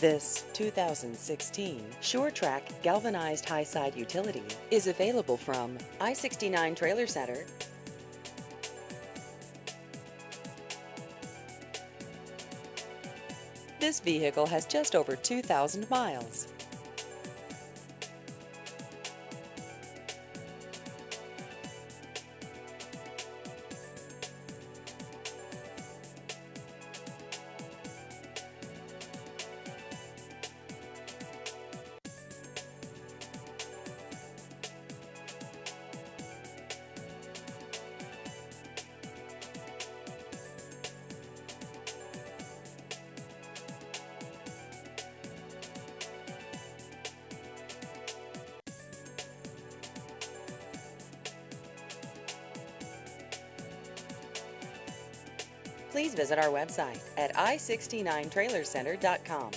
This 2016 Sure-Trac galvanized high-side utility is available from I-69 Trailer Center. This vehicle has just over 2,000 miles. Please visit our website at i69trailercenter.com.